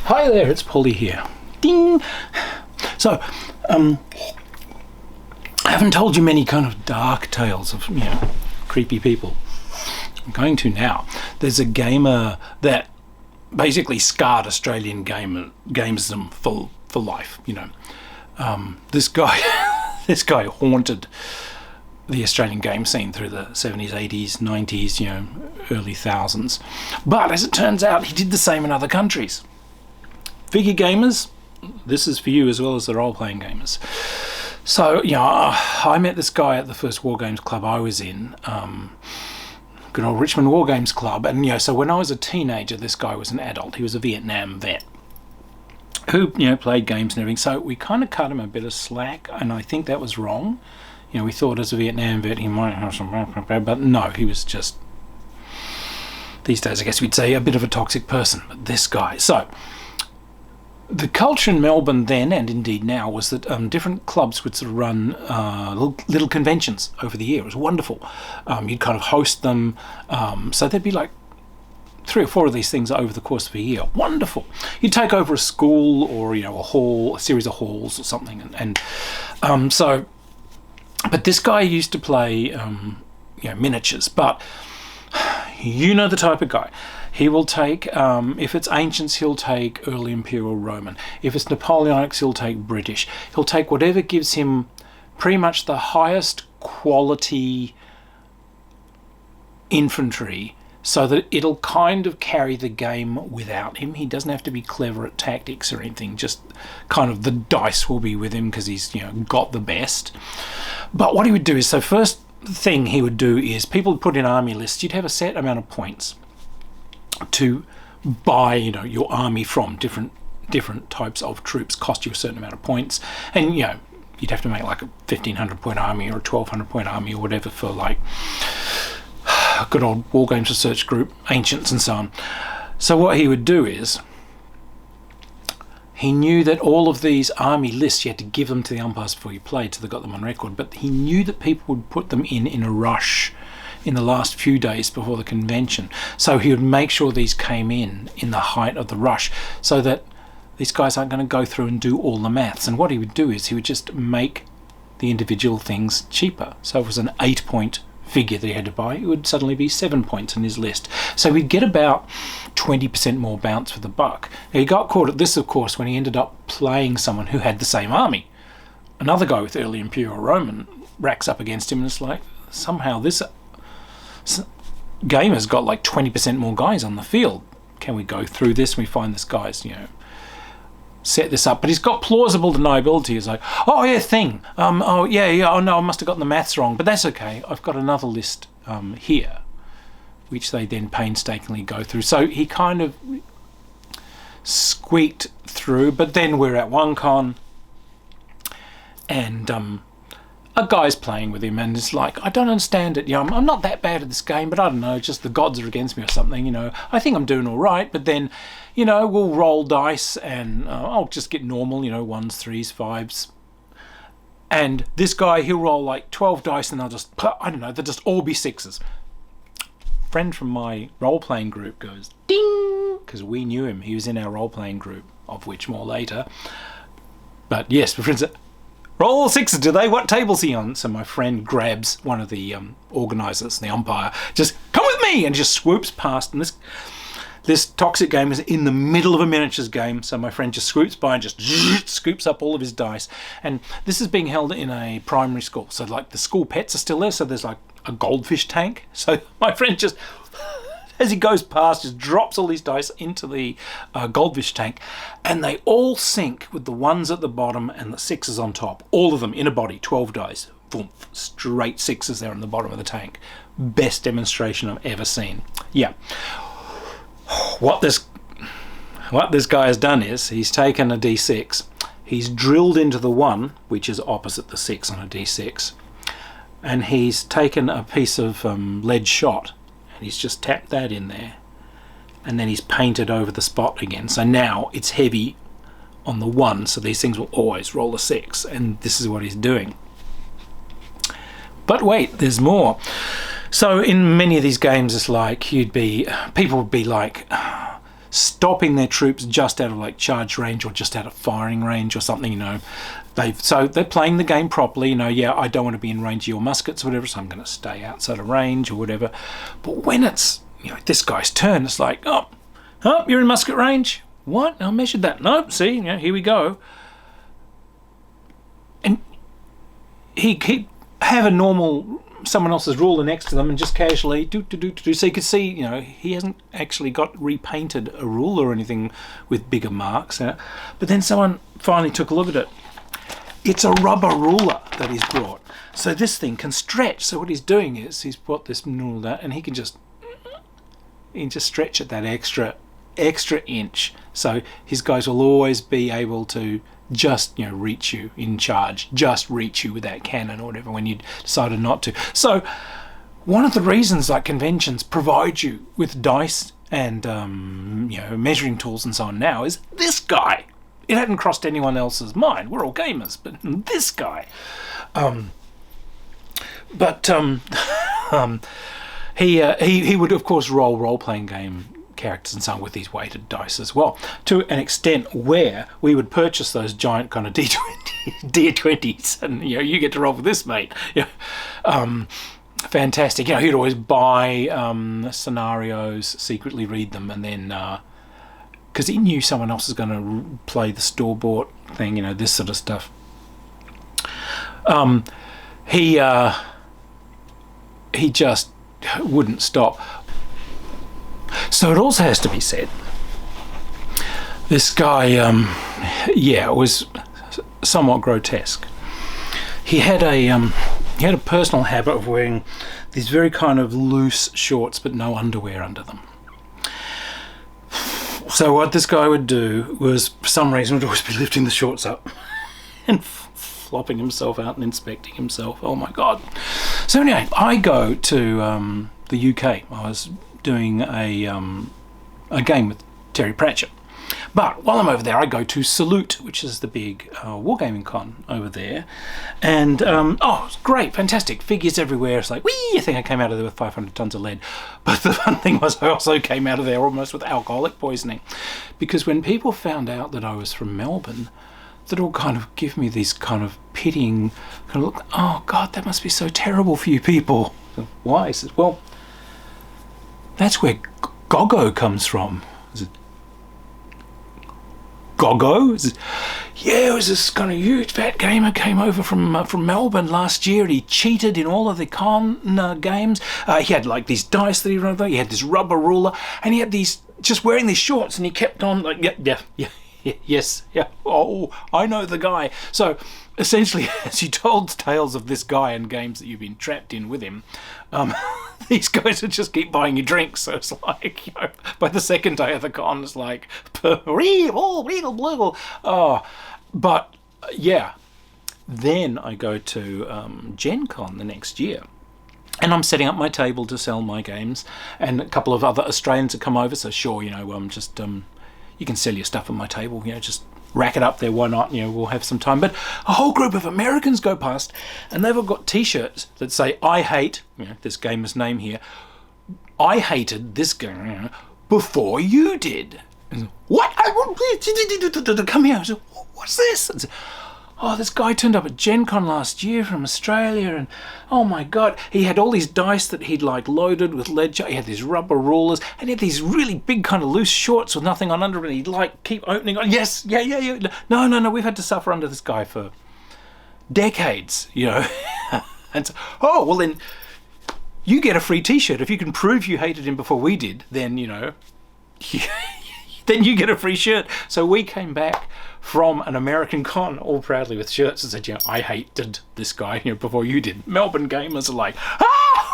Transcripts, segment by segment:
Hi there, it's Polly here. Ding! So, I haven't told you many kind of dark tales of, creepy people. I'm going to now. There's a gamer that basically scarred Australian gamerdom for life, This guy haunted the Australian game scene through the 70s, 80s, 90s, early thousands. But as it turns out, he did the same in other countries. Figure gamers, this is for you as well as the role-playing gamers. So, I met this guy at the first War Games club I was in, good old Richmond War Games club, and so when I was a teenager, this guy was an adult. He was a Vietnam vet who, played games and everything. So we kind of cut him a bit of slack, and I think that was wrong. We thought as a Vietnam vet he might have some, but no, he was just, these days I guess we'd say, a bit of a toxic person. But this guy, so the culture in Melbourne then, and indeed now, was that different clubs would sort of run little conventions over the year. It was wonderful. You'd kind of host them. So there'd be like 3 or 4 of these things over the course of a year. Wonderful. You'd take over a school or, a hall, a series of halls or something. But this guy used to play, miniatures. But the type of guy. He will take, if it's ancients, he'll take early Imperial Roman. If it's Napoleonics, he'll take British. He'll take whatever gives him pretty much the highest quality infantry so that it'll kind of carry the game without him. He doesn't have to be clever at tactics or anything, just kind of the dice will be with him because he's got the best. But what he would do is, so first thing he would do is people would put in army lists. You'd have a set amount of points to buy your army from. Different types of troops cost you a certain amount of points, and you'd have to make like a 1,500 point army or a 1,200 point army or whatever for like good old War Games research group, ancients and so on. So what he would do is he knew that all of these army lists, you had to give them to the umpires before you played, so they got them on record, but he knew that people would put them in a rush in the last few days before the convention. So he would make sure these came in the height of the rush so that these guys aren't going to go through and do all the maths. And what he would do is he would just make the individual things cheaper. So if it was an 8-point figure that he had to buy, it would suddenly be 7 points in his list. So he'd get about 20% more bounce for the buck. He got caught at this, of course, when he ended up playing someone who had the same army. Another guy with early Imperial Roman racks up against him, and it's like, somehow this gamer's got like 20% more guys on the field. Can we go through this? And we find this guy's, set this up, but he's got plausible deniability. He's like, oh yeah, thing. Oh no, I must have gotten the maths wrong, but that's okay. I've got another list here, which they then painstakingly go through. So he kind of squeaked through, but then we're at OneCon, and a guy's playing with him, and it's like, I don't understand it. I'm not that bad at this game, but I don't know, just the gods are against me or something. I think I'm doing all right, but then, we'll roll dice, and I'll just get normal, 1s, 3s, 5s. And this guy, he'll roll like 12 dice, and they'll just just all be 6s. Friend from my role-playing group goes, ding, because we knew him. He was in our role-playing group, of which more later. But yes, my friend said, roll 6s, do they? What table's he on? So my friend grabs one of the organisers, the umpire, just come with me, and just swoops past. And this toxic game is in the middle of a miniatures game, so my friend just swoops by and just scoops up all of his dice. And this is being held in a primary school, so like the school pets are still there, so there's like a goldfish tank. So my friend just, as he goes past, just drops all these dice into the goldfish tank, and they all sink with the 1s at the bottom and the 6s on top. All of them in a body, 12 dice. Boom, straight 6s there on the bottom of the tank. Best demonstration I've ever seen. Yeah. What this guy has done is he's taken a D6, he's drilled into the 1, which is opposite the 6 on a D6, and he's taken a piece of lead shot, and he's just tapped that in there, and then he's painted over the spot again. So now it's heavy on the 1, so these things will always roll a 6, and this is what he's doing. But wait, there's more. So in many of these games, it's like people would be like, stopping their troops just out of like charge range or just out of firing range or something, you know. So they're playing the game properly, you know. Yeah, I don't want to be in range of your muskets or whatever, so I'm going to stay outside of range or whatever. But when it's, you know, this guy's turn, it's like, oh, you're in musket range. What? I measured that. Nope. See, you know, here we go. And he have a normal someone else's ruler next to them and just casually do. So you could see, you know, he hasn't actually got repainted a ruler or anything with bigger marks. But then someone finally took a look at it. It's a rubber ruler that he's brought. So this thing can stretch. So what he's doing is he's brought this ruler and he can just stretch it that extra inch. So his guys will always be able to just, you know, reach you in charge, just reach you with that cannon or whatever when you decided not to. So one of the reasons like conventions provide you with dice and you know, measuring tools and so on now is this guy. It hadn't crossed anyone else's mind. We're all gamers, but this guy. He would of course roll role-playing game characters and so on with these weighted dice as well, to an extent where we would purchase those giant kind of D20s, and you know, you get to roll with this, mate. Yeah, fantastic. You know, he'd always buy scenarios, secretly read them, and then because he knew someone else was going to play the store-bought thing, you know, this sort of stuff. He just wouldn't stop. So it also has to be said, this guy, was somewhat grotesque. He had a personal habit of wearing these very kind of loose shorts, but no underwear under them. So what this guy would do was, for some reason, would always be lifting the shorts up and flopping himself out and inspecting himself. Oh my God. So anyway, I go to the UK. I was doing a game with Terry Pratchett. But while I'm over there, I go to Salute, which is the big wargaming con over there. And, it's great, fantastic. Figures everywhere. It's like, whee! I think I came out of there with 500 tons of lead. But the fun thing was I also came out of there almost with alcoholic poisoning. Because when people found out that I was from Melbourne, they'd all kind of give me these kind of pitying kind of look, oh, God, that must be so terrible for you people. So, why? I said, well, that's where Goggo comes from. Is it Goggo? Yeah, it was this kind of huge fat gamer came over from Melbourne last year, and he cheated in all of the con games. He had like these dice that he wrote there. He had this rubber ruler, and he had these just wearing these shorts, and he kept on like yes. Oh, I know the guy. So essentially, as you told tales of this guy and games that you've been trapped in with him, these guys would just keep buying you drinks. So it's like, you know, by the second day of the con, it's like, but yeah. Then I go to Gen Con the next year. And I'm setting up my table to sell my games, and a couple of other Australians have come over. So sure, you know, you can sell your stuff on my table, you know, just rack it up there, why not, you know, we'll have some time. But a whole group of Americans go past, and they've all got t-shirts that say, I hate, you know, this gamer's name here, I hated this game, you know, before you did. And, what? Come here. I said, what's this? And, oh, this guy turned up at Gen Con last year from Australia, and oh my God, he had all these dice that he'd like loaded with lead. He had these rubber rulers, and he had these really big kind of loose shorts with nothing on under it. He'd like keep opening on. Yes, yeah. No, we've had to suffer under this guy for decades, you know. And so, oh, well then, you get a free t-shirt. If you can prove you hated him before we did, then, you know, then you get a free shirt. So we came back from an American con all proudly with shirts and said, you know, I hated this guy, you know, before you did. Melbourne gamers are like,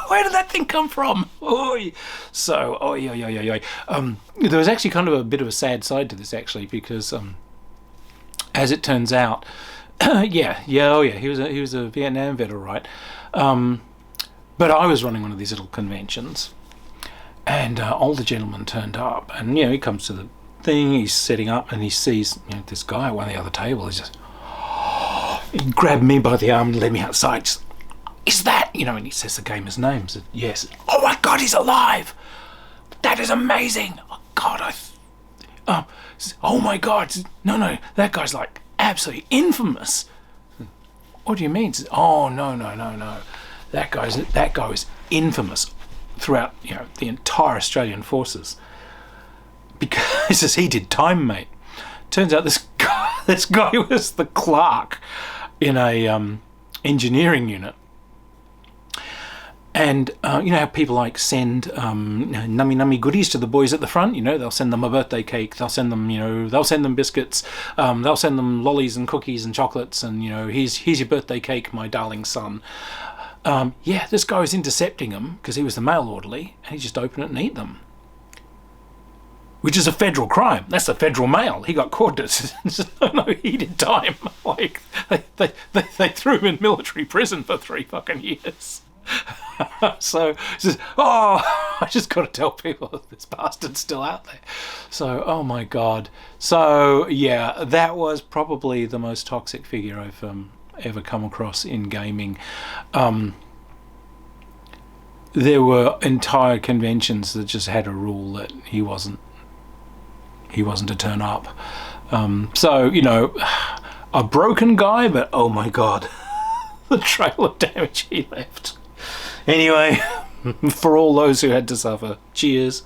where did that thing come from? Oy. So, yeah. There was actually kind of a bit of a sad side to this, actually, because as it turns out, he was a Vietnam vet, all right. But I was running one of these little conventions, and older gentleman turned up, and, you know, he comes to the thing, he's setting up, and he sees, you know, this guy at one of the other tables. He grabbed me by the arm and led me outside. Just, is that, you know, and he says the gamer's name. I said, yes. Oh my God, he's alive! That is amazing! Oh God, oh my God, no, that guy's like absolutely infamous. What do you mean? Oh, no. That guy was infamous throughout, the entire Australian forces because he did time, mate. Turns out this guy was the clerk in a engineering unit. And how people like send nummy goodies to the boys at the front. They'll send them a birthday cake. They'll send them, they'll send them biscuits. They'll send them lollies and cookies and chocolates. And here's your birthday cake, my darling son. This guy was intercepting them because he was the mail orderly, and he just opened it and eat them, which is a federal crime. That's the federal mail. He got caught. No, he did time. Like they threw him in military prison for 3 fucking years. So I just got to tell people that this bastard's still out there. So, oh my God. So yeah, that was probably the most toxic figure I've ever come across in gaming. There were entire conventions that just had a rule that he wasn't to turn up. A broken guy, but oh my God, the trail of damage he left. Anyway, for all those who had to suffer, cheers.